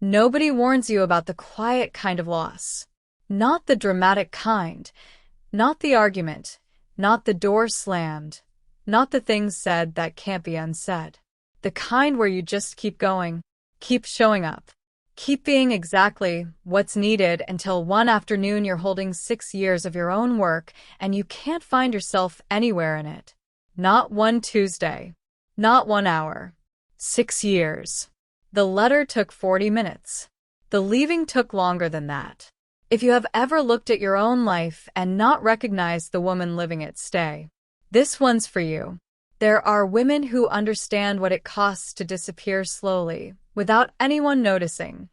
Nobody warns you about the quiet kind of loss. Not the dramatic kind. Not the argument. Not the door slammed. Not the things said that can't be unsaid. The kind where you just keep going, keep showing up, keep being exactly what's needed until one afternoon you're holding 6 years of your own work and you can't find yourself anywhere in it. Not one Tuesday. Not 1 hour. 6 years. The letter took 40 minutes. The leaving took longer than that. If you have ever looked at your own life and not recognized the woman living it, stay. This one's for you. There are women who understand what it costs to disappear slowly, without anyone noticing.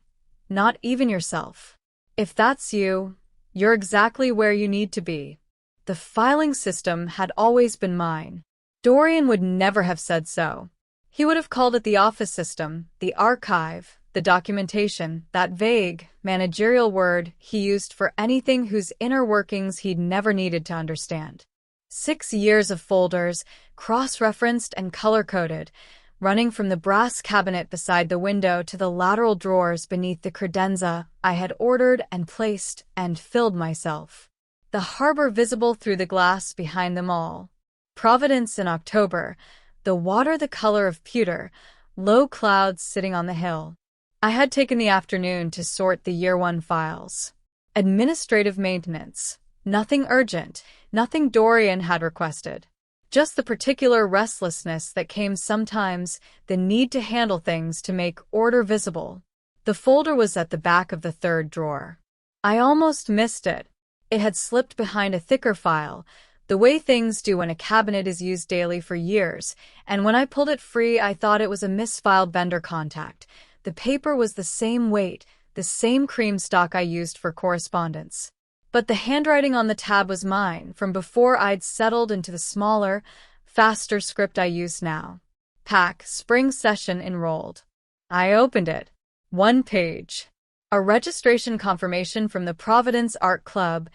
Not even yourself. If that's you, you're exactly where you need to be. The filing system had always been mine. Dorian would never have said so. He would have called it the office system, the archive, the documentation, that vague, managerial word he used for anything whose inner workings he'd never needed to understand. 6 years of folders, cross-referenced and color-coded, running from the brass cabinet beside the window to the lateral drawers beneath the credenza I had ordered and placed and filled myself. The harbor visible through the glass behind them all. Providence in October, the water the color of pewter, low clouds sitting on the hill. I had taken the afternoon to sort the Year 1 files. Administrative maintenance. Nothing urgent, nothing Dorian had requested. Just the particular restlessness that came sometimes, the need to handle things to make order visible. The folder was at the back of the third drawer. I almost missed it. It had slipped behind a thicker file, the way things do when a cabinet is used daily for years, and when I pulled it free I thought it was a misfiled vendor contact. The paper was the same weight, the same cream stock I used for correspondence. But the handwriting on the tab was mine from before I'd settled into the smaller, faster script I use now. Pack, spring session enrolled. I opened it. 1 page. A registration confirmation from the Providence Art Club,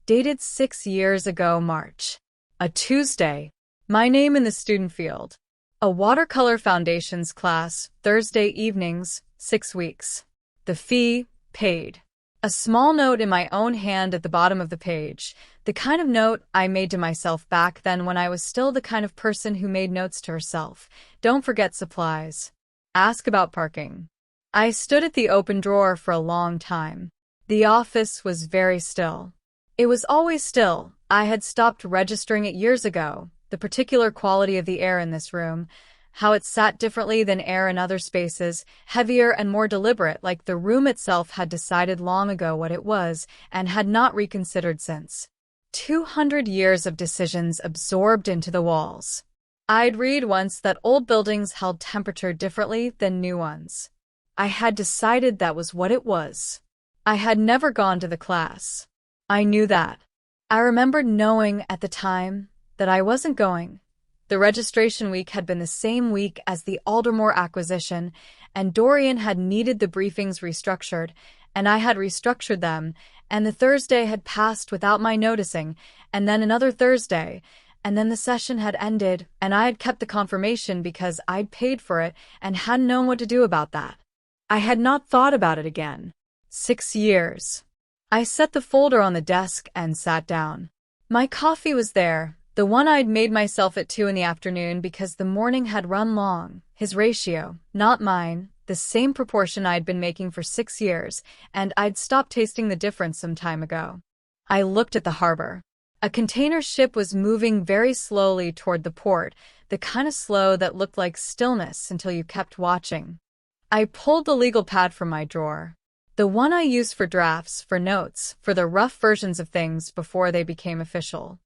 dated 6 years ago March. A Tuesday. My name in the student field. A watercolor foundations class, Thursday evenings, 6 weeks. The fee, paid. A small note in my own hand at the bottom of the page, the kind of note I made to myself back then when I was still the kind of person who made notes to herself. Don't forget supplies. Ask about parking. I stood at the open drawer for a long time. The office was very still. It was always still. I had stopped registering it years ago, the particular quality of the air in this room, how it sat differently than air in other spaces, heavier and more deliberate, like the room itself had decided long ago what it was and had not reconsidered since. 200 years of decisions absorbed into the walls. I'd read once that old buildings held temperature differently than new ones. I had decided that was what it was. I had never gone to the class. I knew that. I remembered knowing at the time that I wasn't going. The registration week had been the same week as the Aldermore acquisition, and Dorian had needed the briefings restructured, and I had restructured them, and the Thursday had passed without my noticing, and then another Thursday, and then the session had ended, and I had kept the confirmation because I'd paid for it and hadn't known what to do about that. I had not thought about it again. 6 years. I set the folder on the desk and sat down. My coffee was there, the one I'd made myself at 2 in the afternoon because the morning had run long, his ratio, not mine, the same proportion I'd been making for 6 years, and I'd stopped tasting the difference some time ago. I looked at the harbor. A container ship was moving very slowly toward the port, the kind of slow that looked like stillness until you kept watching. I pulled the legal pad from my drawer. The one I used for drafts, for notes, for the rough versions of things before they became official.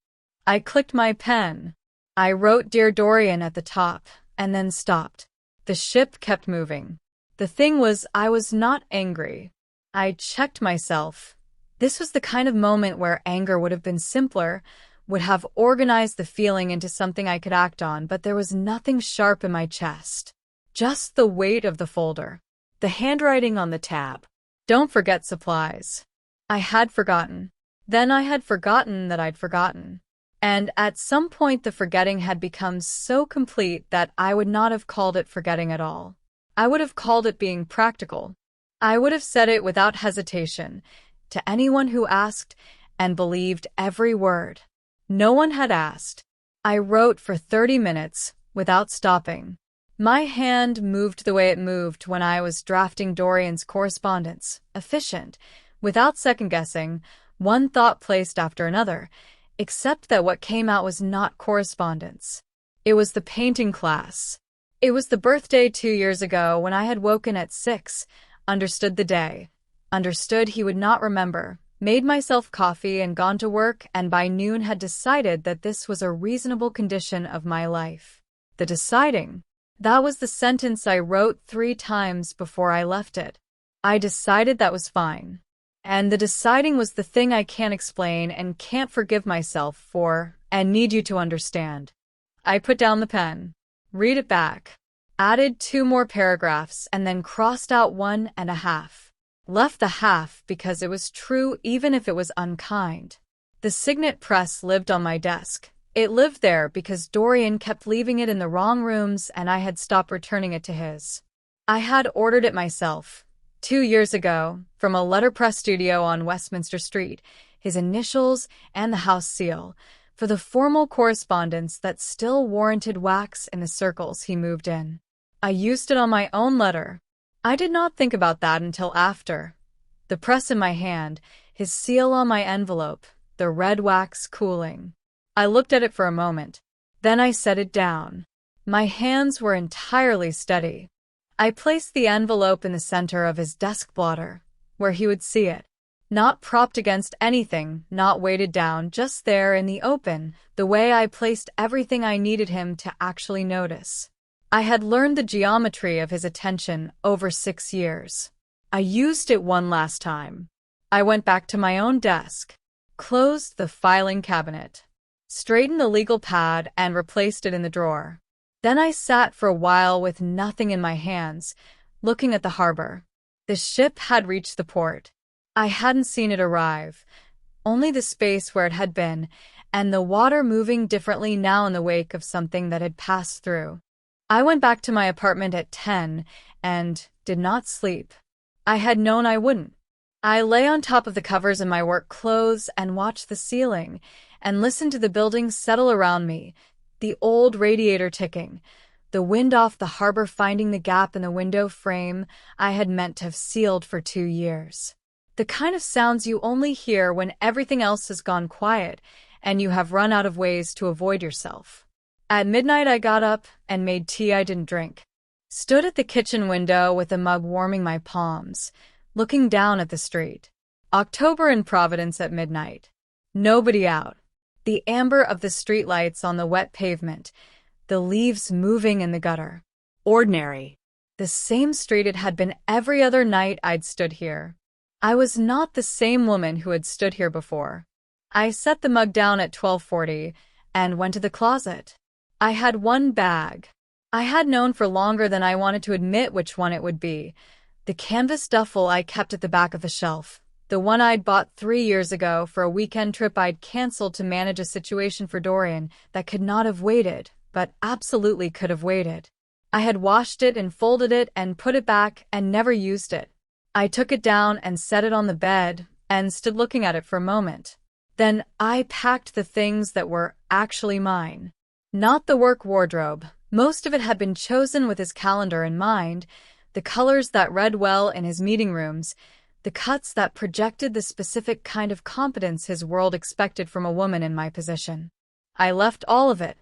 I clicked my pen. I wrote Dear Dorian at the top, and then stopped. The ship kept moving. The thing was, I was not angry. I checked myself. This was the kind of moment where anger would have been simpler, would have organized the feeling into something I could act on, but there was nothing sharp in my chest. Just the weight of the folder. The handwriting on the tab. Don't forget supplies. I had forgotten. Then I had forgotten that I'd forgotten. And at some point the forgetting had become so complete that I would not have called it forgetting at all. I would have called it being practical. I would have said it without hesitation, to anyone who asked, and believed every word. No one had asked. I wrote for 30 minutes, without stopping. My hand moved the way it moved when I was drafting Dorian's correspondence, efficient, without second-guessing, one thought placed after another, except that what came out was not correspondence. It was the painting class. It was the birthday 2 years ago when I had woken at 6, understood the day, understood he would not remember, made myself coffee and gone to work, and by noon had decided that this was a reasonable condition of my life. The deciding. That was the sentence I wrote 3 times before I left it. I decided that was fine. And the deciding was the thing I can't explain and can't forgive myself for, and need you to understand. I put down the pen. Read it back. Added 2 more paragraphs and then crossed out 1.5. Left the half because it was true even if it was unkind. The signet press lived on my desk. It lived there because Dorian kept leaving it in the wrong rooms and I had stopped returning it to his. I had ordered it myself, 2 years ago, from a letterpress studio on Westminster Street, his initials and the house seal, for the formal correspondence that still warranted wax in the circles he moved in. I used it on my own letter. I did not think about that until after. The press in my hand, his seal on my envelope, the red wax cooling. I looked at it for a moment. Then I set it down. My hands were entirely steady. I placed the envelope in the center of his desk blotter, where he would see it. Not propped against anything, not weighted down, just there in the open, the way I placed everything I needed him to actually notice. I had learned the geometry of his attention over 6 years. I used it one last time. I went back to my own desk, closed the filing cabinet, straightened the legal pad, and replaced it in the drawer. Then I sat for a while with nothing in my hands, looking at the harbor. The ship had reached the port. I hadn't seen it arrive, only the space where it had been, and the water moving differently now in the wake of something that had passed through. I went back to my apartment at 10 and did not sleep. I had known I wouldn't. I lay on top of the covers in my work clothes and watched the ceiling and listened to the buildings settle around me, the old radiator ticking, the wind off the harbor finding the gap in the window frame I had meant to have sealed for 2 years. The kind of sounds you only hear when everything else has gone quiet and you have run out of ways to avoid yourself. At midnight I got up and made tea I didn't drink. Stood at the kitchen window with a mug warming my palms, looking down at the street. October in Providence at midnight. Nobody out. The amber of the streetlights on the wet pavement, the leaves moving in the gutter. Ordinary. The same street it had been every other night I'd stood here. I was not the same woman who had stood here before. I set the mug down at 12:40 and went to the closet. I had one bag. I had known for longer than I wanted to admit which one it would be. The canvas duffel I kept at the back of the shelf. The one I'd bought 3 years ago for a weekend trip I'd canceled to manage a situation for Dorian that could not have waited, but absolutely could have waited. I had washed it and folded it and put it back and never used it. I took it down and set it on the bed and stood looking at it for a moment. Then I packed the things that were actually mine. Not the work wardrobe. Most of it had been chosen with his calendar in mind, the colors that read well in his meeting rooms, the cuts that projected the specific kind of competence his world expected from a woman in my position. I left all of it.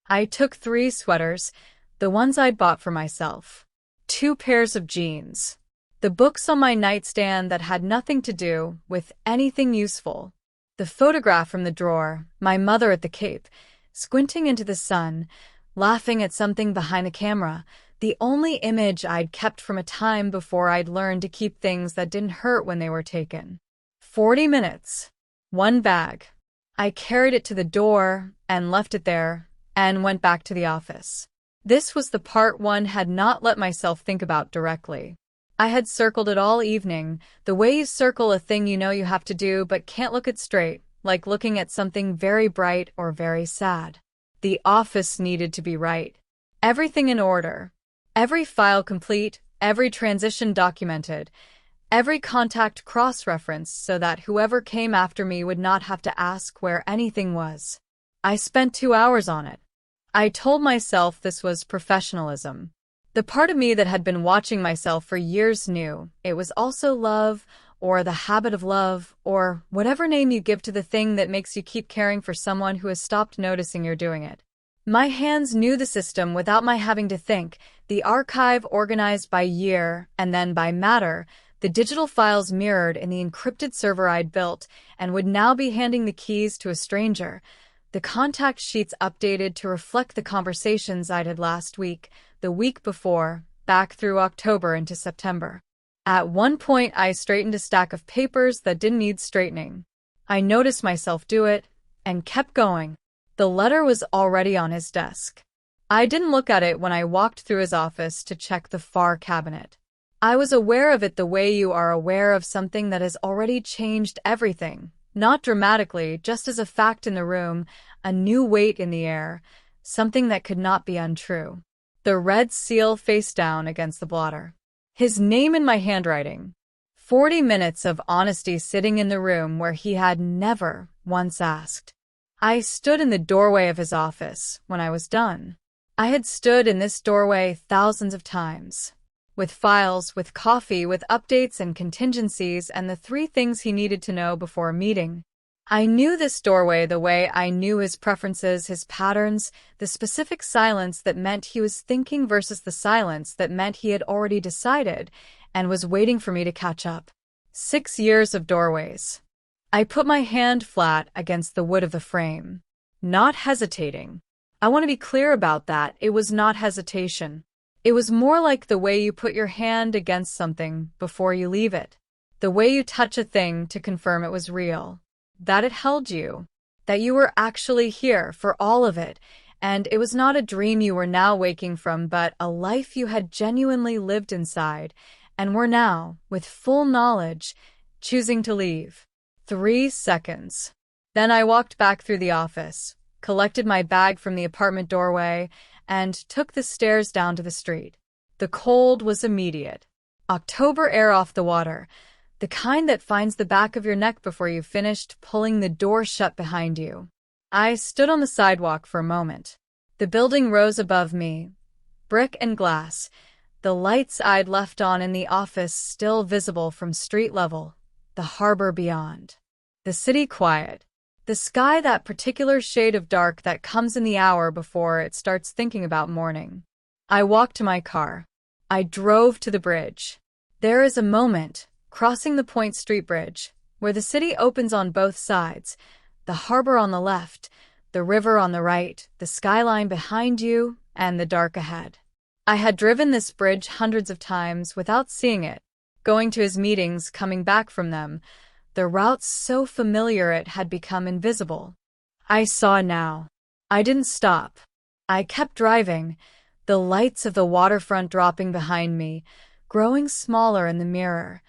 I took 3 sweaters, the ones I'd bought for myself, 2 pairs of jeans, the books on my nightstand that had nothing to do with anything useful, the photograph from the drawer, my mother at the Cape, squinting into the sun, laughing at something behind the camera, the only image I'd kept from a time before I'd learned to keep things that didn't hurt when they were taken. 40 minutes. 1 bag. I carried it to the door and left it there and went back to the office. This was the part one had not let myself think about directly. I had circled it all evening, the way you circle a thing you know you have to do but can't look it straight, like looking at something very bright or very sad. The office needed to be right. Everything in order. Every file complete, every transition documented, Every contact cross-referenced so that whoever came after me would not have to ask where anything was. I spent 2 hours on it. I told myself this was professionalism. The part of me that had been watching myself for years knew it was also love, or the habit of love, or whatever name you give to the thing that makes you keep caring for someone who has stopped noticing you're doing it. My hands knew the system without my having to think, the archive organized by year and then by matter, the digital files mirrored in the encrypted server I'd built and would now be handing the keys to a stranger. The contact sheets updated to reflect the conversations I'd had last week, the week before, back through October into September. At one point, I straightened a stack of papers that didn't need straightening. I noticed myself do it, and kept going. The letter was already on his desk. I didn't look at it when I walked through his office to check the far cabinet. I was aware of it the way you are aware of something that has already changed everything. Not dramatically, just as a fact in the room, a new weight in the air, something that could not be untrue. The red seal face down against the blotter. His name in my handwriting. 40 minutes of honesty sitting in the room where he had never once asked. I stood in the doorway of his office when I was done. I had stood in this doorway thousands of times. With files, with coffee, with updates and contingencies and the 3 things he needed to know before a meeting. I knew this doorway the way I knew his preferences, his patterns, the specific silence that meant he was thinking versus the silence that meant he had already decided and was waiting for me to catch up. 6 years of doorways. I put my hand flat against the wood of the frame. Not hesitating. I want to be clear about that. It was not hesitation. It was more like the way you put your hand against something before you leave it. The way you touch a thing to confirm it was real. That it held you. That you were actually here for all of it. And it was not a dream you were now waking from, but a life you had genuinely lived inside, and were now, with full knowledge, choosing to leave. 3 seconds. Then I walked back through the office, collected my bag from the apartment doorway, and took the stairs down to the street. The cold was immediate. October air off the water, the kind that finds the back of your neck before you've finished pulling the door shut behind you. I stood on the sidewalk for a moment. The building rose above me, brick and glass, the lights I'd left on in the office still visible from street level, the harbor beyond. The city quiet. The sky that particular shade of dark that comes in the hour before it starts thinking about morning. I walked to my car. I drove to the bridge. There is a moment, crossing the Point Street Bridge, where the city opens on both sides, the harbor on the left, the river on the right, the skyline behind you, and the dark ahead. I had driven this bridge hundreds of times without seeing it, going to his meetings, coming back from them, the route so familiar it had become invisible. I saw now. I didn't stop. I kept driving, the lights of the waterfront dropping behind me, growing smaller in the mirror.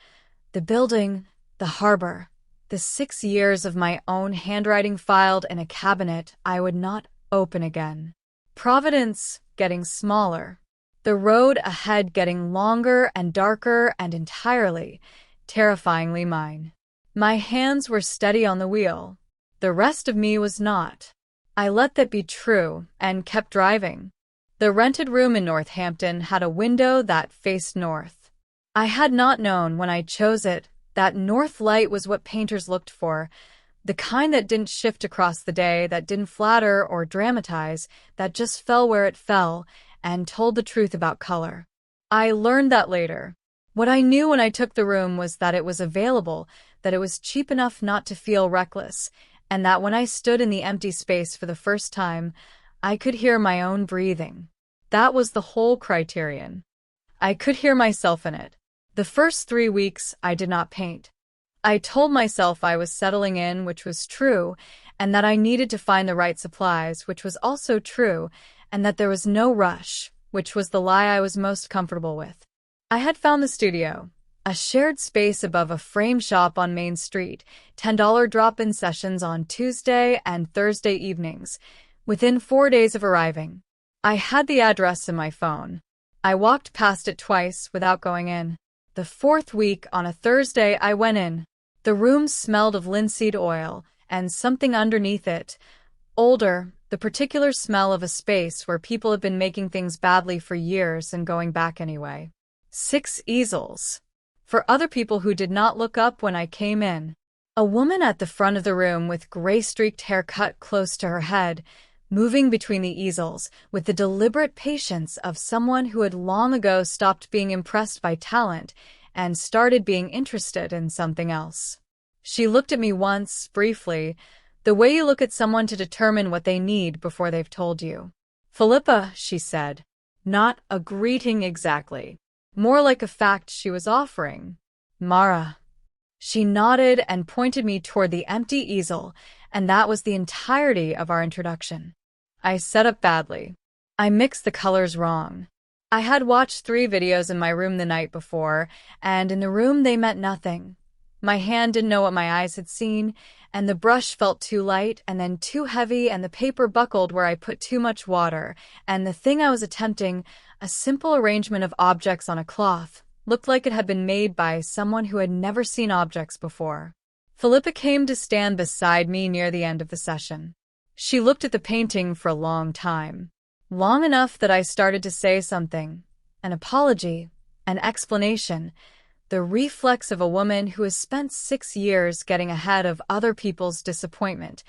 The building, the harbor, the 6 years of my own handwriting filed in a cabinet I would not open again. Providence getting smaller. The road ahead getting longer and darker and entirely, terrifyingly mine. My hands were steady on the wheel. The rest of me was not. I let that be true and kept driving. The rented room in Northampton had a window that faced north. I had not known when I chose it that north light was what painters looked for, the kind that didn't shift across the day, that didn't flatter or dramatize, that just fell where it fell and told the truth about color. I learned that later. What I knew when I took the room was that it was available, that it was cheap enough not to feel reckless, and that when I stood in the empty space for the first time, I could hear my own breathing. That was the whole criterion. I could hear myself in it. The first 3 weeks, I did not paint. I told myself I was settling in, which was true, and that I needed to find the right supplies, which was also true, and that there was no rush, which was the lie I was most comfortable with. I had found the studio, a shared space above a frame shop on Main Street, $10 drop-in sessions on Tuesday and Thursday evenings, within 4 days of arriving. I had the address in my phone. I walked past it twice without going in. The fourth week, on a Thursday, I went in. The room smelled of linseed oil, and something underneath it. Older, the particular smell of a space where people have been making things badly for years and going back anyway. 6 easels. For other people who did not look up when I came in. A woman at the front of the room with gray-streaked hair cut close to her head, moving between the easels with the deliberate patience of someone who had long ago stopped being impressed by talent and started being interested in something else. She looked at me once, briefly, the way you look at someone to determine what they need before they've told you. "Philippa," she said. Not a greeting exactly. More like a fact she was offering. "Mara." She nodded and pointed me toward the empty easel, and that was the entirety of our introduction. I set up badly. I mixed the colors wrong. I had watched 3 videos in my room the night before, and in the room they meant nothing. My hand didn't know what my eyes had seen, and the brush felt too light and then too heavy, and the paper buckled where I put too much water, and the thing I was attempting, a simple arrangement of objects on a cloth, looked like it had been made by someone who had never seen objects before. Philippa came to stand beside me near the end of the session. She looked at the painting for a long time. Long enough that I started to say something. An apology, an explanation, the reflex of a woman who has spent 6 years getting ahead of other people's disappointment,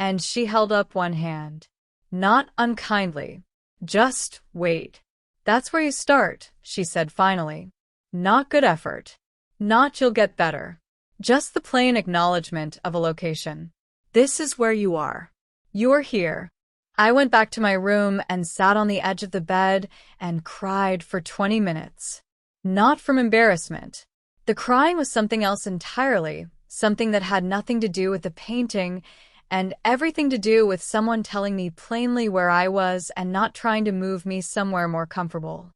and she held up one hand. Not unkindly. "Just wait. That's where you start," she said finally. "Not good effort. Not you'll get better. Just the plain acknowledgement of a location. This is where you are. You're here." I went back to my room and sat on the edge of the bed and cried for 20 minutes. Not from embarrassment. The crying was something else entirely, something that had nothing to do with the painting and everything to do with someone telling me plainly where I was and not trying to move me somewhere more comfortable.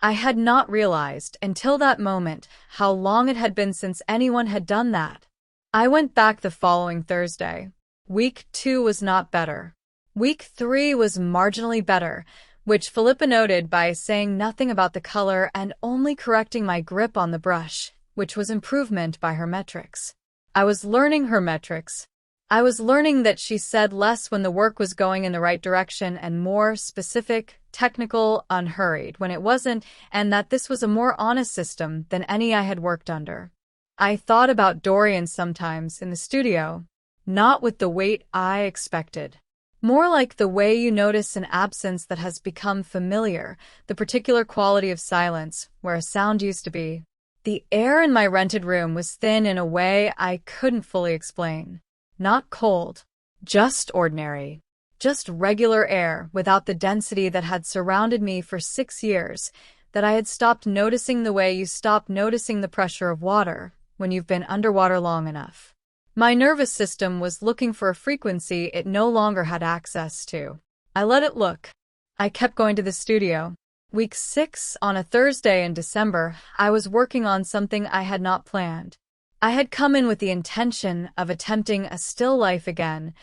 I had not realized until that moment how long it had been since anyone had done that. I went back the following Thursday. Week 2 was not better. Week 3 was marginally better, which Philippa noted by saying nothing about the color and only correcting my grip on the brush, which was improvement by her metrics. I was learning her metrics. I was learning that she said less when the work was going in the right direction and more specific, technical, unhurried when it wasn't, and that this was a more honest system than any I had worked under. I thought about Dorian sometimes in the studio, not with the weight I expected. More like the way you notice an absence that has become familiar, the particular quality of silence, where a sound used to be. The air in my rented room was thin in a way I couldn't fully explain. Not cold, just ordinary. Just regular air without the density that had surrounded me for 6 years, that I had stopped noticing the way you stop noticing the pressure of water when you've been underwater long enough. My nervous system was looking for a frequency it no longer had access to. I let it look. I kept going to the studio. Week 6, on a Thursday in December, I was working on something I had not planned. I had come in with the intention of attempting a still life again.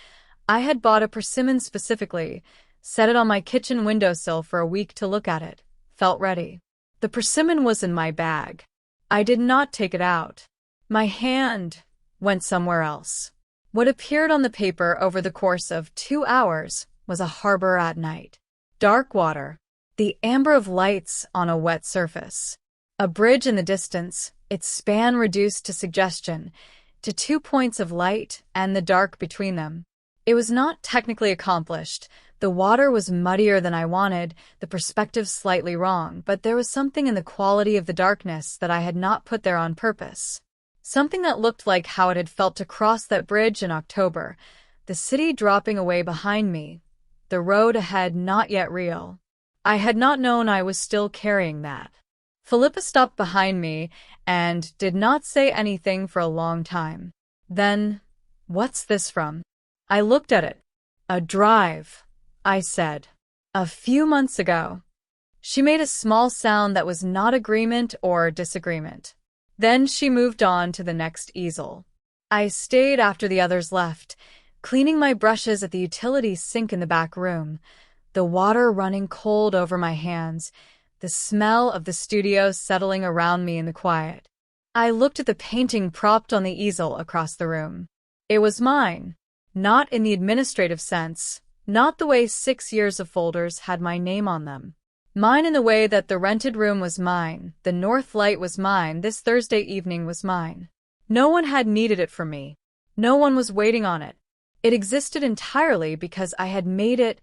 I had bought a persimmon specifically, set it on my kitchen windowsill for a week to look at it, felt ready. The persimmon was in my bag. I did not take it out. My hand went somewhere else. What appeared on the paper over the course of 2 hours was a harbor at night. Dark water, the amber of lights on a wet surface. A bridge in the distance, its span reduced to suggestion, to 2 points of light and the dark between them. It was not technically accomplished. The water was muddier than I wanted, the perspective slightly wrong, but there was something in the quality of the darkness that I had not put there on purpose. Something that looked like how it had felt to cross that bridge in October, the city dropping away behind me, the road ahead not yet real. I had not known I was still carrying that. Philippa stopped behind me and did not say anything for a long time. Then, "What's this from?" I looked at it. "A drive," I said. "A few months ago." She made a small sound that was not agreement or disagreement. Then she moved on to the next easel. I stayed after the others left, cleaning my brushes at the utility sink in the back room, the water running cold over my hands, the smell of the studio settling around me in the quiet. I looked at the painting propped on the easel across the room. It was mine, not in the administrative sense, not the way 6 years of folders had my name on them. Mine in the way that the rented room was mine, the north light was mine, this Thursday evening was mine. No one had needed it from me. No one was waiting on it. It existed entirely because I had made it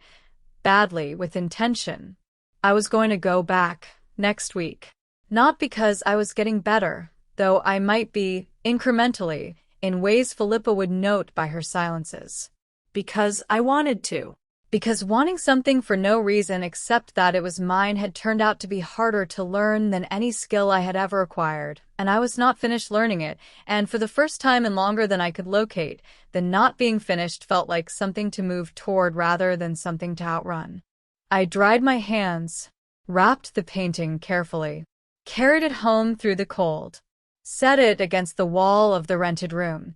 badly with intention. I was going to go back next week. Not because I was getting better, though I might be, incrementally, in ways Philippa would note by her silences. Because I wanted to. Because wanting something for no reason except that it was mine had turned out to be harder to learn than any skill I had ever acquired, and I was not finished learning it, and for the first time in longer than I could locate, the not being finished felt like something to move toward rather than something to outrun. I dried my hands, wrapped the painting carefully, carried it home through the cold, set it against the wall of the rented room,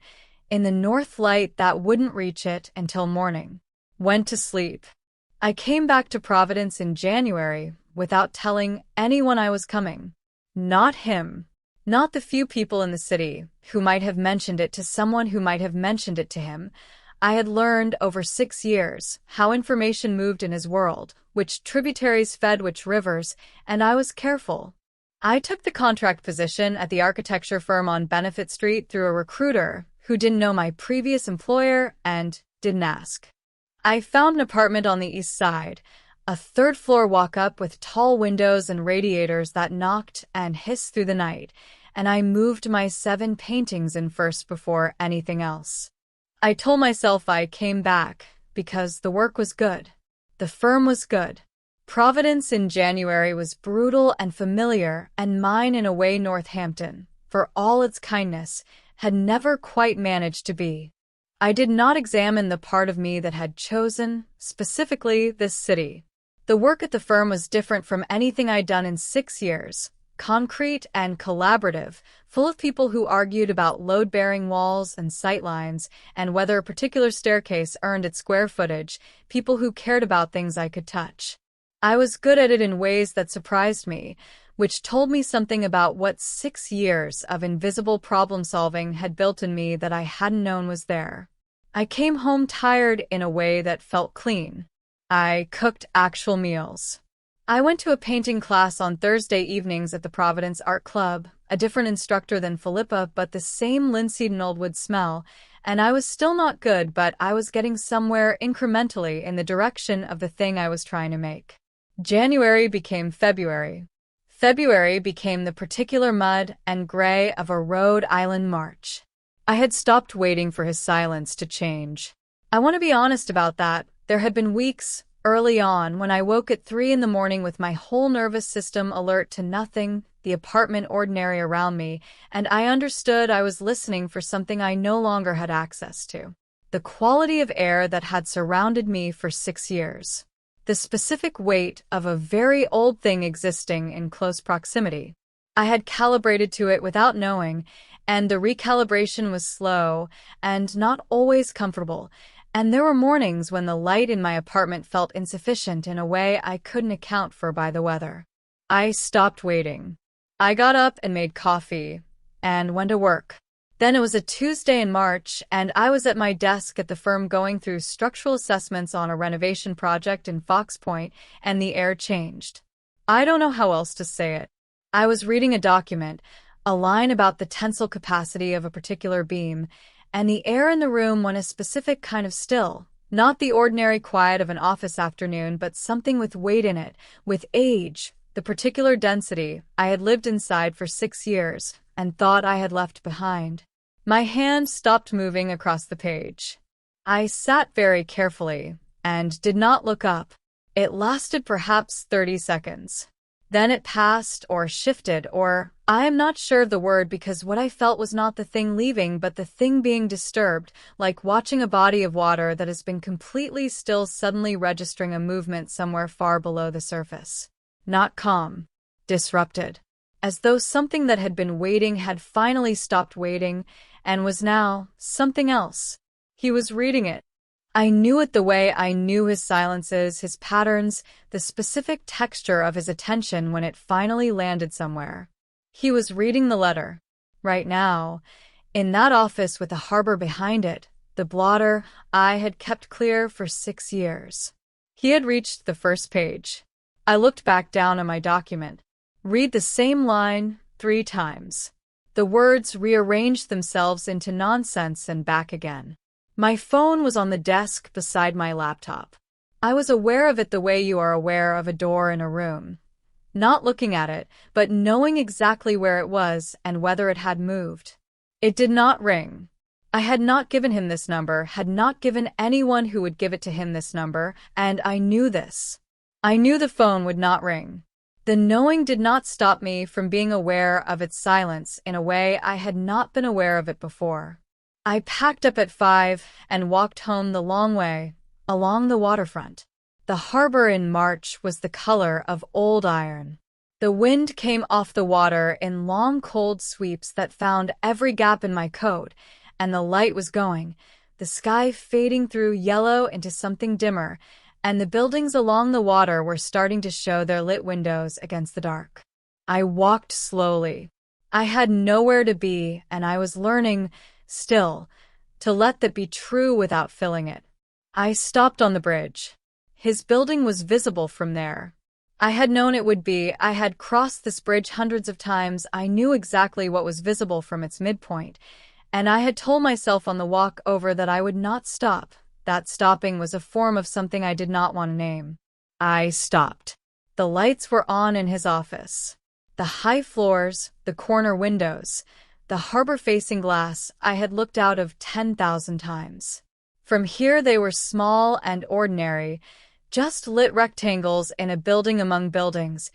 in the north light that wouldn't reach it until morning. Went to sleep. I came back to Providence in January without telling anyone I was coming. Not him. Not the few people in the city who might have mentioned it to someone who might have mentioned it to him. I had learned over 6 years how information moved in his world, which tributaries fed which rivers, and I was careful. I took the contract position at the architecture firm on Benefit Street through a recruiter who didn't know my previous employer and didn't ask. I found an apartment on the east side, a third-floor walk-up with tall windows and radiators that knocked and hissed through the night, and I moved my 7 paintings in first before anything else. I told myself I came back because the work was good. The firm was good. Providence in January was brutal and familiar, and mine in a way Northampton, for all its kindness, had never quite managed to be. I did not examine the part of me that had chosen, specifically, this city. The work at the firm was different from anything I'd done in 6 years, concrete and collaborative, full of people who argued about load-bearing walls and sightlines and whether a particular staircase earned its square footage, people who cared about things I could touch. I was good at it in ways that surprised me, which told me something about what 6 years of invisible problem-solving had built in me that I hadn't known was there. I came home tired in a way that felt clean. I cooked actual meals. I went to a painting class on Thursday evenings at the Providence Art Club, a different instructor than Philippa but the same linseed and old wood smell, and I was still not good but I was getting somewhere incrementally in the direction of the thing I was trying to make. January became February. February became the particular mud and gray of a Rhode Island March. I had stopped waiting for his silence to change. I want to be honest about that. There had been weeks, early on, when I woke at 3 in the morning with my whole nervous system alert to nothing, the apartment ordinary around me, and I understood I was listening for something I no longer had access to. The quality of air that had surrounded me for 6 years. The specific weight of a very old thing existing in close proximity. I had calibrated to it without knowing, and the recalibration was slow and not always comfortable, and there were mornings when the light in my apartment felt insufficient in a way I couldn't account for by the weather. I stopped waiting. I got up and made coffee, and went to work. Then it was a Tuesday in March, and I was at my desk at the firm going through structural assessments on a renovation project in Fox Point, and the air changed. I don't know how else to say it. I was reading a document, a line about the tensile capacity of a particular beam, and the air in the room went a specific kind of still, not the ordinary quiet of an office afternoon, but something with weight in it, with age, the particular density I had lived inside for 6 years, and thought I had left behind. My hand stopped moving across the page. I sat very carefully, and did not look up. It lasted perhaps 30 seconds. Then it passed or shifted or, I am not sure of the word because what I felt was not the thing leaving but the thing being disturbed, like watching a body of water that has been completely still suddenly registering a movement somewhere far below the surface. Not calm. Disrupted. As though something that had been waiting had finally stopped waiting and was now something else. He was reading it. I knew it the way I knew his silences, his patterns, the specific texture of his attention when it finally landed somewhere. He was reading the letter. Right now, in that office with the harbor behind it, the blotter I had kept clear for 6 years. He had reached the first page. I looked back down on my document. Read the same line 3 times. The words rearranged themselves into nonsense and back again. My phone was on the desk beside my laptop. I was aware of it the way you are aware of a door in a room. Not looking at it, but knowing exactly where it was and whether it had moved. It did not ring. I had not given him this number, had not given anyone who would give it to him this number, and I knew this. I knew the phone would not ring. The knowing did not stop me from being aware of its silence in a way I had not been aware of it before. I packed up at 5 and walked home the long way, along the waterfront. The harbor in March was the color of old iron. The wind came off the water in long cold sweeps that found every gap in my coat, and the light was going, the sky fading through yellow into something dimmer, and the buildings along the water were starting to show their lit windows against the dark. I walked slowly. I had nowhere to be, and I was learning, still, to let that be true without filling it. I stopped on the bridge. His building was visible from there. I had known it would be. I had crossed this bridge hundreds of times. I knew exactly what was visible from its midpoint, and I had told myself on the walk over that I would not stop. That stopping was a form of something I did not want to name. I stopped. The lights were on in his office. The high floors, the corner windows, the harbor-facing glass I had looked out of 10,000 times. From here they were small and ordinary, just lit rectangles in a building among buildings,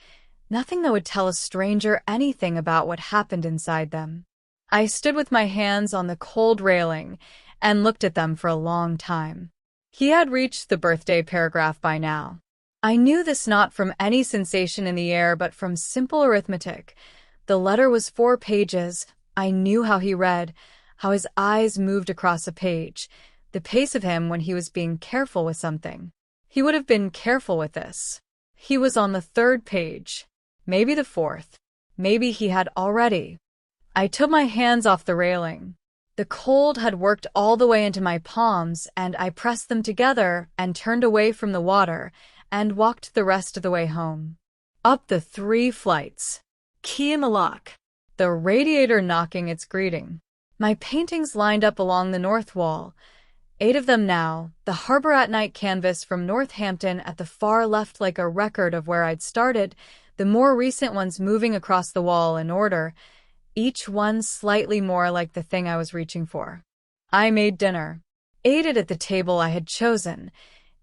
nothing that would tell a stranger anything about what happened inside them. I stood with my hands on the cold railing and looked at them for a long time. He had reached the birthday paragraph by now. I knew this not from any sensation in the air but from simple arithmetic. The letter was 4 pages. I knew how he read, how his eyes moved across a page, the pace of him when he was being careful with something. He would have been careful with this. He was on the 3rd page, maybe the 4th. Maybe he had already. I took my hands off the railing. The cold had worked all the way into my palms, and I pressed them together and turned away from the water and walked the rest of the way home. Up the 3 flights. Key in the lock. The radiator knocking its greeting. My paintings lined up along the north wall. 8 of them now, the Harbor at Night canvas from Northampton at the far left like a record of where I'd started, the more recent ones moving across the wall in order, each one slightly more like the thing I was reaching for. I made dinner. Ate it at the table I had chosen,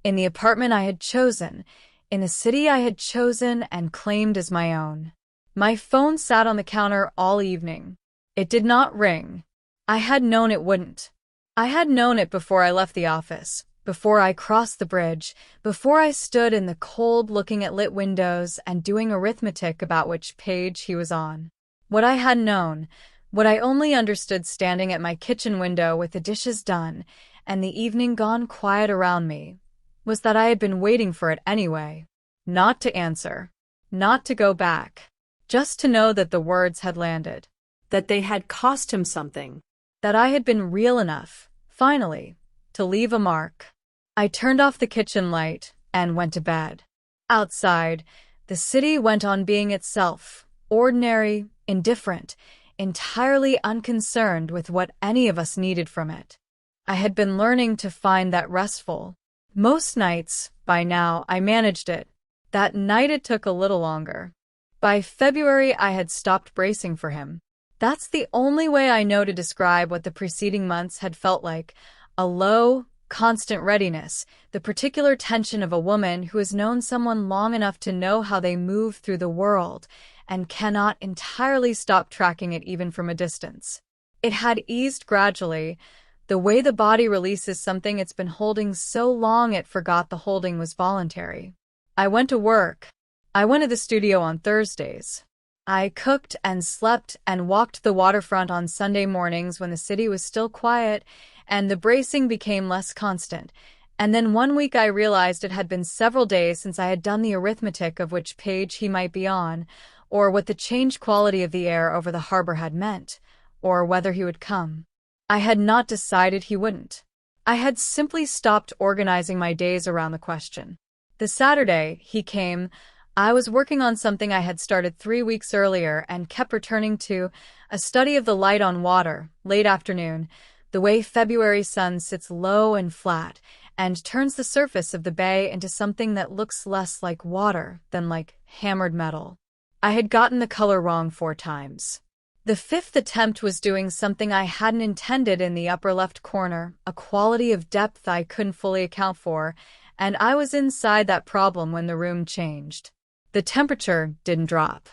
in the apartment I had chosen, in the city I had chosen and claimed as my own. My phone sat on the counter all evening. It did not ring. I had known it wouldn't. I had known it before I left the office, before I crossed the bridge, before I stood in the cold looking at lit windows and doing arithmetic about which page he was on. What I had known, what I only understood standing at my kitchen window with the dishes done and the evening gone quiet around me, was that I had been waiting for it anyway. Not to answer. Not to go back. Just to know that the words had landed. That they had cost him something. That I had been real enough, finally, to leave a mark. I turned off the kitchen light and went to bed. Outside, the city went on being itself, ordinary, indifferent, entirely unconcerned with what any of us needed from it. I had been learning to find that restful. Most nights, by now, I managed it. That night it took a little longer. By February, I had stopped bracing for him. That's the only way I know to describe what the preceding months had felt like. A low, constant readiness, the particular tension of a woman who has known someone long enough to know how they move through the world and cannot entirely stop tracking it even from a distance. It had eased gradually, the way the body releases something it's been holding so long it forgot the holding was voluntary. I went to work. I went to the studio on Thursdays. I cooked and slept and walked the waterfront on Sunday mornings when the city was still quiet and the bracing became less constant, And then one week I realized it had been several days since I had done the arithmetic of which page he might be on, or what the changed quality of the air over the harbor had meant, or whether he would come. I had not decided he wouldn't. I had simply stopped organizing my days around the question. The Saturday he came, I was working on something I had started 3 weeks earlier and kept returning to, a study of the light on water, late afternoon, the way February sun sits low and flat and turns the surface of the bay into something that looks less like water than like hammered metal. I had gotten the color wrong 4 times. The 5th attempt was doing something I hadn't intended in the upper left corner, a quality of depth I couldn't fully account for, and I was inside that problem when the room changed. The temperature didn't drop.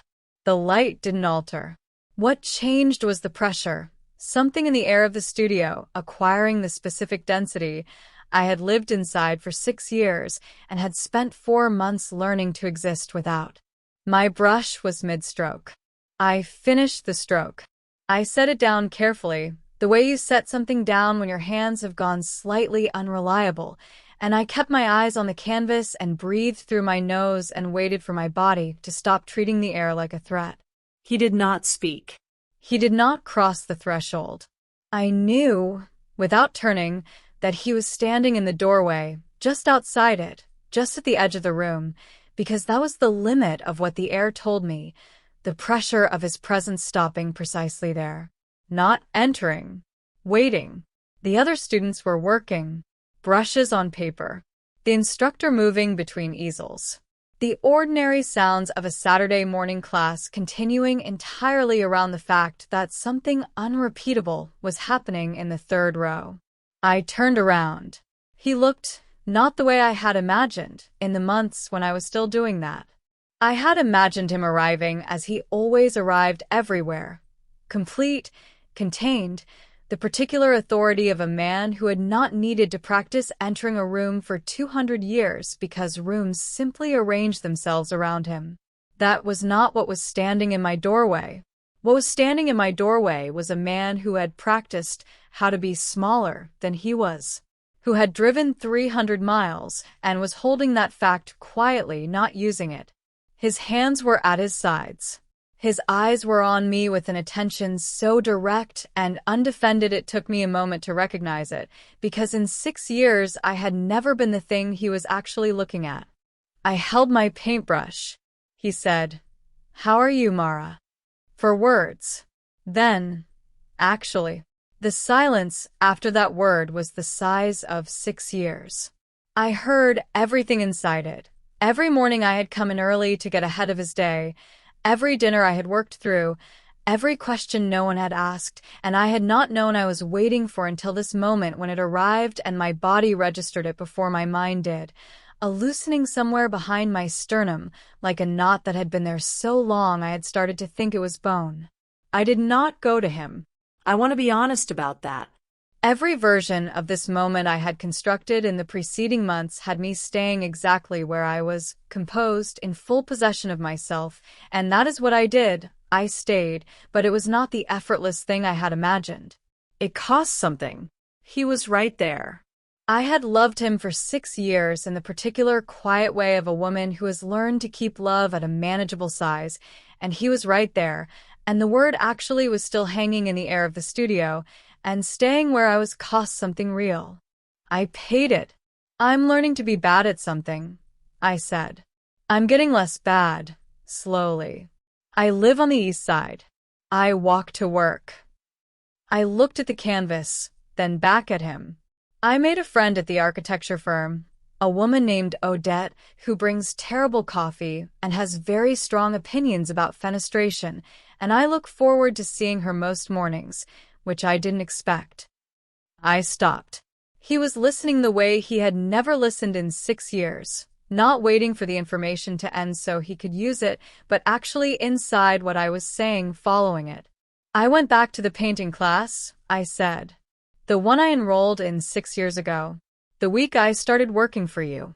The light didn't alter. What changed was the pressure, something in the air of the studio, acquiring the specific density I had lived inside for 6 years and had spent 4 months learning to exist without. My brush was mid-stroke. I finished the stroke. I set it down carefully, the way you set something down when your hands have gone slightly unreliable, and I kept my eyes on the canvas and breathed through my nose and waited for my body to stop treating the air like a threat. He did not speak. He did not cross the threshold. I knew, without turning, that he was standing in the doorway, just outside it, just at the edge of the room, because that was the limit of what the air told me, the pressure of his presence stopping precisely there. Not entering. Waiting. The other students were working. Brushes on paper. The instructor moving between easels. The ordinary sounds of a Saturday morning class continuing entirely around the fact that something unrepeatable was happening in the 3rd row. I turned around. He looked not the way I had imagined in the months when I was still doing that. I had imagined him arriving as he always arrived everywhere. Complete, contained, the particular authority of a man who had not needed to practice entering a room for 200 years because rooms simply arranged themselves around him. That was not what was standing in my doorway. What was standing in my doorway was a man who had practiced how to be smaller than he was, who had driven 300 miles and was holding that fact quietly, not using it. His hands were at his sides. His eyes were on me with an attention so direct and undefended it took me a moment to recognize it, because in 6 years I had never been the thing he was actually looking at. I held my paintbrush. He said, "How are you, Mara?" For words. Then, actually, the silence after that word was the size of 6 years. I heard everything inside it. Every morning I had come in early to get ahead of his day, every dinner I had worked through, every question no one had asked, and I had not known I was waiting for until this moment when it arrived and my body registered it before my mind did, a loosening somewhere behind my sternum, like a knot that had been there so long I had started to think it was bone. I did not go to him. I want to be honest about that. Every version of this moment I had constructed in the preceding months had me staying exactly where I was, composed, in full possession of myself, and that is what I did. I stayed, but it was not the effortless thing I had imagined. It cost something. He was right there. I had loved him for 6 years in the particular quiet way of a woman who has learned to keep love at a manageable size, and he was right there, and the word actually was still hanging in the air of the studio, and staying where I was cost something real. I paid it. I'm learning to be bad at something, I said. I'm getting less bad, slowly. I live on the east side. I walk to work. I looked at the canvas, then back at him. I made a friend at the architecture firm, a woman named Odette who brings terrible coffee and has very strong opinions about fenestration, and I look forward to seeing her most mornings, which I didn't expect. I stopped. He was listening the way he had never listened in 6 years, not waiting for the information to end so he could use it, but actually inside what I was saying following it. I went back to the painting class, I said. The one I enrolled in 6 years ago. The week I started working for you.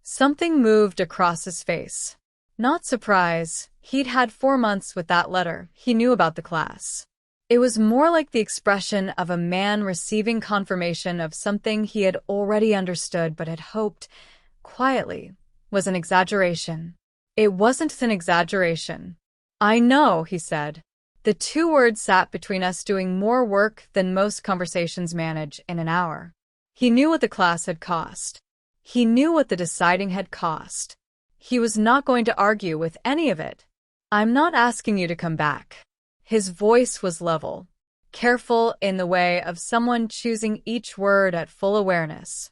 Something moved across his face. Not surprise. He'd had 4 months with that letter. He knew about the class. It was more like the expression of a man receiving confirmation of something he had already understood but had hoped, quietly, was an exaggeration. It wasn't an exaggeration. "I know," he said. The two words sat between us, doing more work than most conversations manage in an hour. He knew what the class had cost. He knew what the deciding had cost. He was not going to argue with any of it. "I'm not asking you to come back." His voice was level, careful in the way of someone choosing each word at full awareness.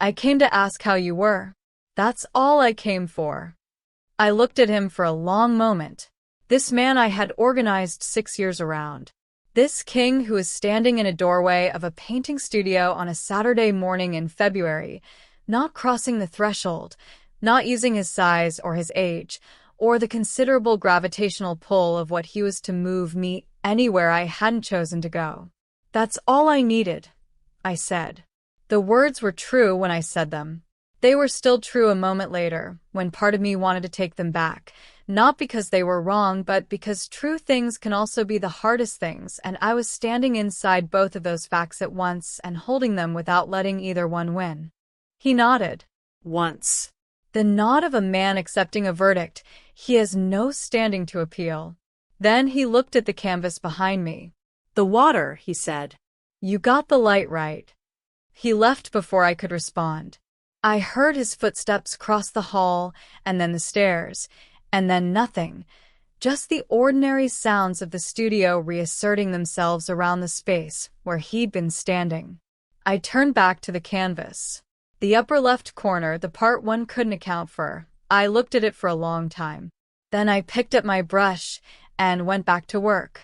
"I came to ask how you were. That's all I came for." I looked at him for a long moment. This man I had organized 6 years around. This king who was standing in a doorway of a painting studio on a Saturday morning in February, not crossing the threshold, not using his size or his age, or the considerable gravitational pull of what he was to move me anywhere I hadn't chosen to go. "That's all I needed," I said. The words were true when I said them. They were still true a moment later, when part of me wanted to take them back, not because they were wrong, but because true things can also be the hardest things, and I was standing inside both of those facts at once and holding them without letting either one win. He nodded. Once. The nod of a man accepting a verdict. He has no standing to appeal. Then he looked at the canvas behind me. "The water," he said. "You got the light right." He left before I could respond. I heard his footsteps cross the hall, and then the stairs, and then nothing. Just the ordinary sounds of the studio reasserting themselves around the space where he'd been standing. I turned back to the canvas. The upper left corner, the part one couldn't account for. I looked at it for a long time. Then I picked up my brush and went back to work.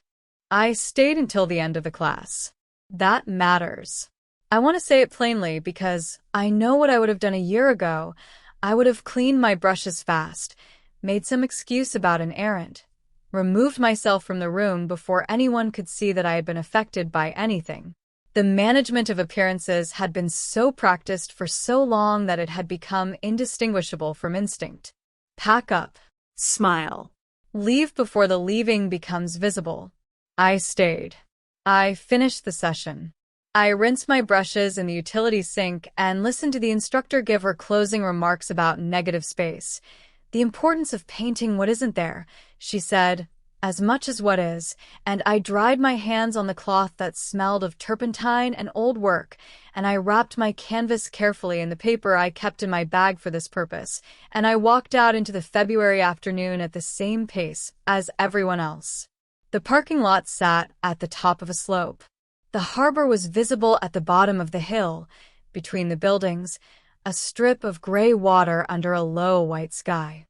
I stayed until the end of the class. That matters. I want to say it plainly because I know what I would have done a year ago. I would have cleaned my brushes fast, made some excuse about an errand, removed myself from the room before anyone could see that I had been affected by anything. The management of appearances had been so practiced for so long that it had become indistinguishable from instinct. Pack up. Smile. Leave before the leaving becomes visible. I stayed. I finished the session. I rinsed my brushes in the utility sink and listened to the instructor give her closing remarks about negative space. "The importance of painting what isn't there," she said, "as much as what is," and I dried my hands on the cloth that smelled of turpentine and old work, and I wrapped my canvas carefully in the paper I kept in my bag for this purpose, and I walked out into the February afternoon at the same pace as everyone else. The parking lot sat at the top of a slope. The harbor was visible at the bottom of the hill, between the buildings, a strip of gray water under a low white sky.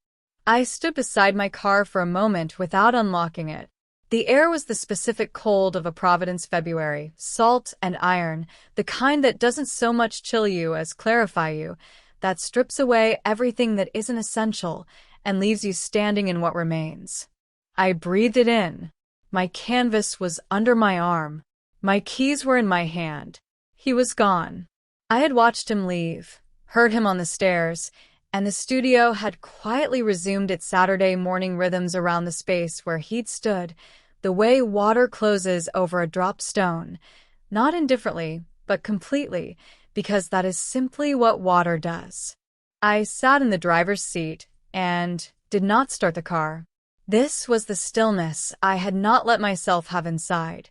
I stood beside my car for a moment without unlocking it. The air was the specific cold of a Providence February, salt and iron, the kind that doesn't so much chill you as clarify you, that strips away everything that isn't essential and leaves you standing in what remains. I breathed it in. My canvas was under my arm. My keys were in my hand. He was gone. I had watched him leave, heard him on the stairs, and the studio had quietly resumed its Saturday morning rhythms around the space where he'd stood, the way water closes over a dropped stone, not indifferently, but completely, because that is simply what water does. I sat in the driver's seat and did not start the car. This was the stillness I had not let myself have inside.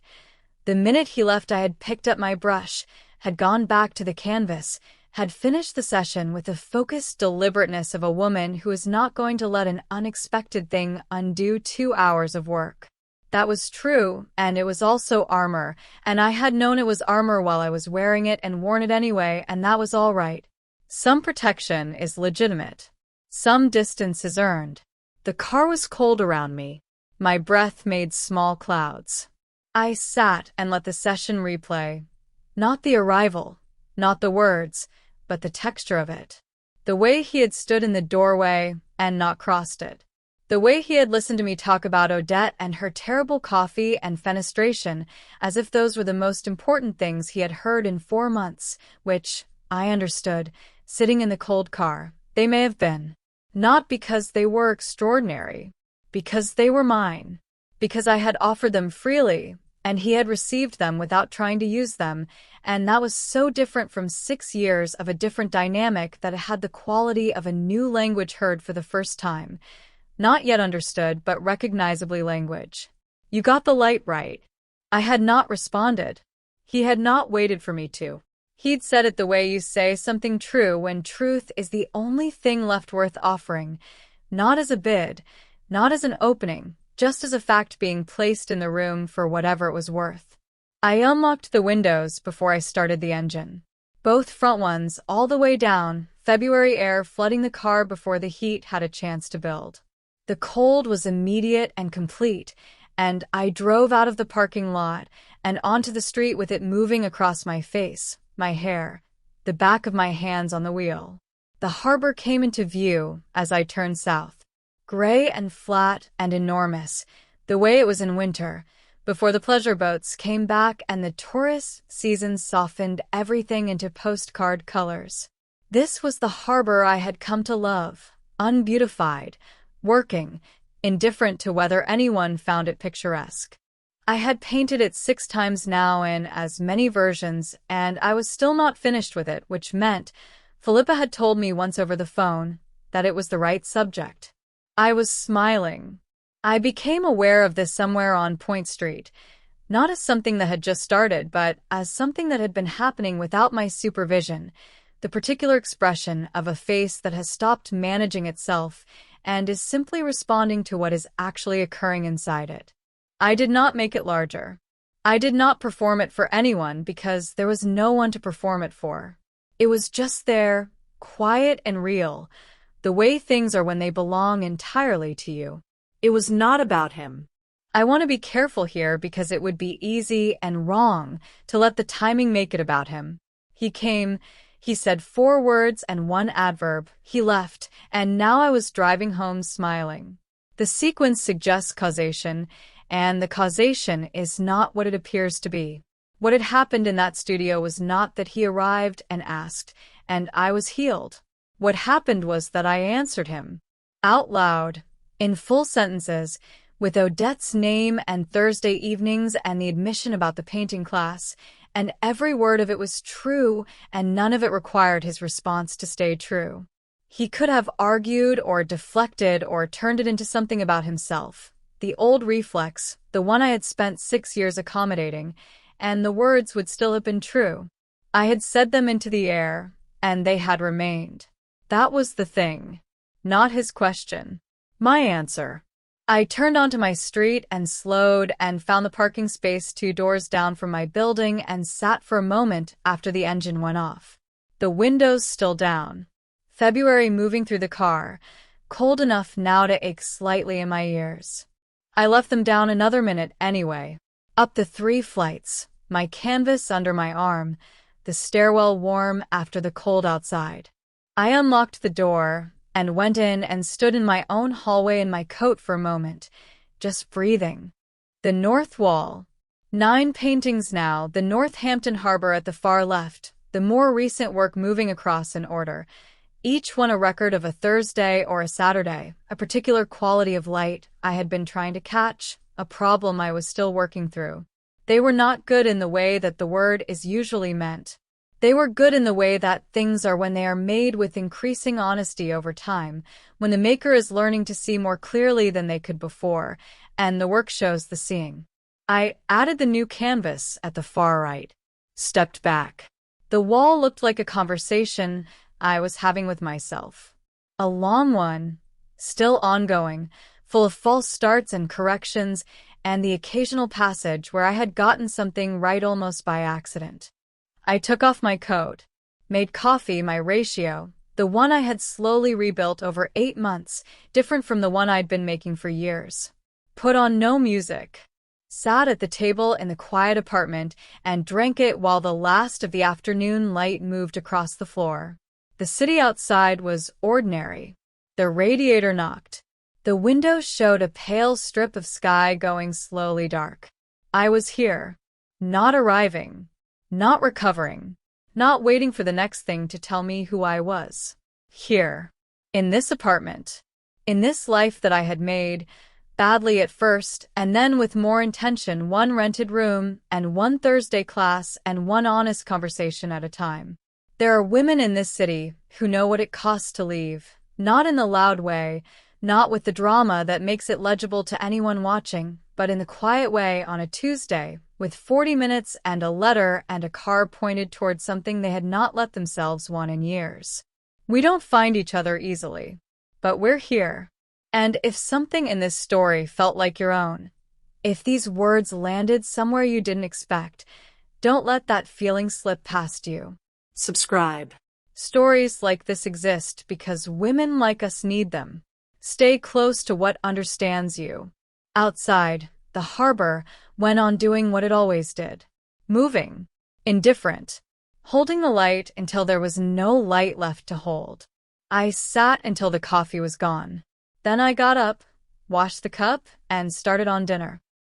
The minute he left, I had picked up my brush, had gone back to the canvas, had finished the session with the focused deliberateness of a woman who is not going to let an unexpected thing undo 2 hours of work. That was true, and it was also armor, and I had known it was armor while I was wearing it and worn it anyway, and that was all right. Some protection is legitimate. Some distance is earned. The car was cold around me. My breath made small clouds. I sat and let the session replay. Not the arrival, not the words, but the texture of it. The way he had stood in the doorway and not crossed it. The way he had listened to me talk about Odette and her terrible coffee and fenestration, as if those were the most important things he had heard in 4 months, which, I understood, sitting in the cold car, they may have been. Not because they were extraordinary, because they were mine, because I had offered them freely, and he had received them without trying to use them, and that was so different from 6 years of a different dynamic that it had the quality of a new language heard for the first time. Not yet understood, but recognizably language. You got the light right. I had not responded. He had not waited for me to. He'd said it the way you say something true when truth is the only thing left worth offering, not as a bid, not as an opening, just as a fact being placed in the room for whatever it was worth. I unlocked the windows before I started the engine. Both front ones all the way down, February air flooding the car before the heat had a chance to build. The cold was immediate and complete, and I drove out of the parking lot and onto the street with it moving across my face, my hair, the back of my hands on the wheel. The harbor came into view as I turned south. Gray and flat and enormous, the way it was in winter, before the pleasure boats came back and the tourist season softened everything into postcard colors. This was the harbor I had come to love, unbeautified, working, indifferent to whether anyone found it picturesque. I had painted it 6 times now in as many versions, and I was still not finished with it, which meant, Philippa had told me once over the phone, that it was the right subject. I was smiling. I became aware of this somewhere on Point Street, not as something that had just started, but as something that had been happening without my supervision, the particular expression of a face that has stopped managing itself and is simply responding to what is actually occurring inside it. I did not make it larger. I did not perform it for anyone because there was no one to perform it for. It was just there, quiet and real, the way things are when they belong entirely to you. It was not about him. I want to be careful here because it would be easy and wrong to let the timing make it about him. He came, he said 4 words and 1 adverb, he left, and now I was driving home smiling. The sequence suggests causation, and the causation is not what it appears to be. What had happened in that studio was not that he arrived and asked, and I was healed. What happened was that I answered him. Out loud, in full sentences, with Odette's name and Thursday evenings and the admission about the painting class, and every word of it was true, and none of it required his response to stay true. He could have argued or deflected or turned it into something about himself, the old reflex, the one I had spent 6 years accommodating, and the words would still have been true. I had said them into the air, and they had remained. That was the thing, not his question. My answer. I turned onto my street and slowed and found the parking space 2 doors down from my building and sat for a moment after the engine went off. The windows still down. February moving through the car, cold enough now to ache slightly in my ears. I left them down another minute anyway. Up the 3 flights, my canvas under my arm, the stairwell warm after the cold outside. I unlocked the door and went in and stood in my own hallway in my coat for a moment, just breathing. The north wall. 9 paintings now, the Northampton harbor at the far left, the more recent work moving across in order, each one a record of a Thursday or a Saturday, a particular quality of light I had been trying to catch, a problem I was still working through. They were not good in the way that the word is usually meant. They were good in the way that things are when they are made with increasing honesty over time, when the maker is learning to see more clearly than they could before, and the work shows the seeing. I added the new canvas at the far right. Stepped back. The wall looked like a conversation I was having with myself. A long one, still ongoing, full of false starts and corrections, and the occasional passage where I had gotten something right almost by accident. I took off my coat, made coffee my ratio, the one I had slowly rebuilt over 8 months, different from the one I'd been making for years. Put on no music. Sat at the table in the quiet apartment and drank it while the last of the afternoon light moved across the floor. The city outside was ordinary. The radiator knocked. The window showed a pale strip of sky going slowly dark. I was here, not arriving. Not recovering, not waiting for the next thing to tell me who I was. Here, in this apartment, in this life that I had made, Badly at first, and then with more intention, one rented room, and one Thursday class, and one honest conversation at a time. There are women in this city who know what it costs to leave, not in the loud way, not with the drama that makes it legible to anyone watching, but in the quiet way on a Tuesday, with 40 minutes and a letter and a car pointed towards something they had not let themselves want in years. We don't find each other easily, but we're here. And if something in this story felt like your own, if these words landed somewhere you didn't expect, don't let that feeling slip past you. Subscribe. Stories like this exist because women like us need them. Stay close to what understands you. Outside, the harbor went on doing what it always did. Moving. Indifferent. Holding the light until there was no light left to hold. I sat until the coffee was gone. Then I got up, washed the cup, and started on dinner.